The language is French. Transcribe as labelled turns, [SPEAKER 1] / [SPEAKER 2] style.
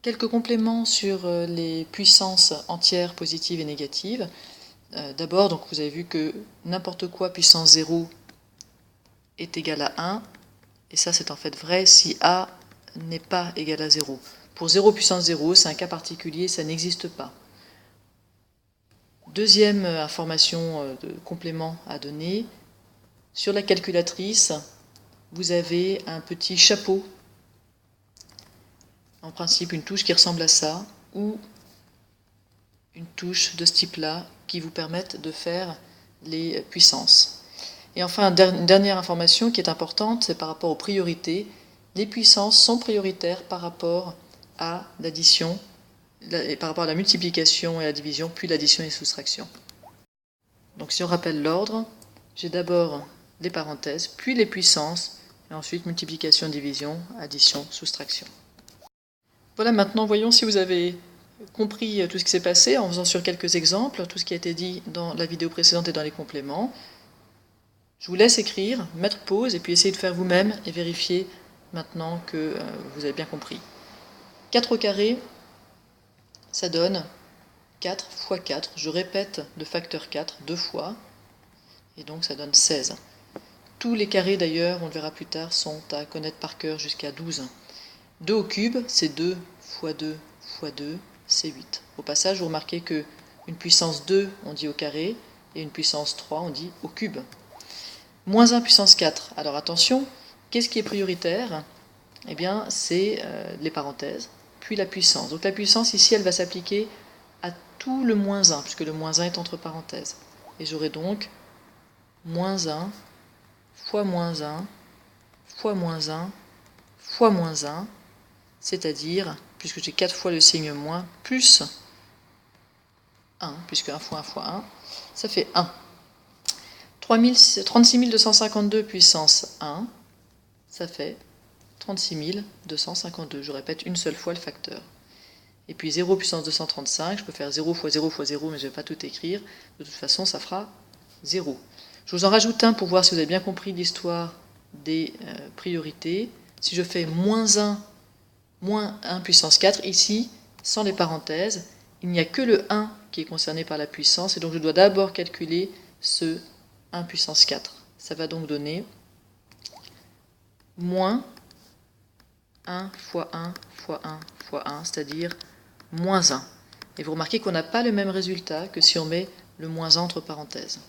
[SPEAKER 1] Quelques compléments sur les puissances entières positives et négatives. D'abord, donc vous avez vu que n'importe quoi puissance 0 est égal à 1, et ça c'est en fait vrai si A n'est pas égal à 0. Pour 0 puissance 0, c'est un cas particulier, ça n'existe pas. Deuxième information de complément à donner, sur la calculatrice, vous avez un petit chapeau, en principe une touche qui ressemble à ça, ou une touche de ce type-là qui vous permettent de faire les puissances. Et enfin, une dernière information qui est importante, c'est par rapport aux priorités. Les puissances sont prioritaires par rapport à l'addition, par rapport à la multiplication et la division, puis l'addition et la soustraction. Donc si on rappelle l'ordre, j'ai d'abord les parenthèses, puis les puissances, et ensuite multiplication, division, addition, soustraction. Voilà, maintenant voyons si vous avez compris tout ce qui s'est passé en faisant sur quelques exemples, tout ce qui a été dit dans la vidéo précédente et dans les compléments. Je vous laisse écrire, mettre pause et puis essayer de faire vous-même et vérifier maintenant que vous avez bien compris. 4 au carré, ça donne 4 fois 4. Je répète le facteur 4 deux fois, et donc ça donne 16. Tous les carrés d'ailleurs, on le verra plus tard, sont à connaître par cœur jusqu'à 12. 2 au cube, c'est 2 fois 2 fois 2, c'est 8. Au passage, vous remarquez que une puissance 2, on dit au carré, et une puissance 3, on dit au cube. Moins 1 puissance 4. Alors attention, qu'est-ce qui est prioritaire? Eh bien, c'est les parenthèses, puis la puissance. Donc la puissance, ici, elle va s'appliquer à tout le moins 1, puisque le moins 1 est entre parenthèses. Et j'aurai donc moins 1 fois moins 1 fois moins 1 fois moins 1, c'est-à-dire, puisque j'ai 4 fois le signe moins, plus 1, puisque 1 fois 1 fois 1, ça fait 1. 36 252 puissance 1, ça fait 36 252. Je répète une seule fois le facteur. Et puis 0 puissance 235, je peux faire 0 fois 0 fois 0, mais je ne vais pas tout écrire. De toute façon, ça fera 0. Je vous en rajoute un pour voir si vous avez bien compris l'histoire des priorités. Si je fais moins 1, moins 1 puissance 4, ici, sans les parenthèses, il n'y a que le 1 qui est concerné par la puissance, et donc je dois d'abord calculer ce 1 puissance 4. Ça va donc donner moins 1 fois 1 fois 1 fois 1, c'est-à-dire moins 1. Et vous remarquez qu'on n'a pas le même résultat que si on met le moins 1 entre parenthèses.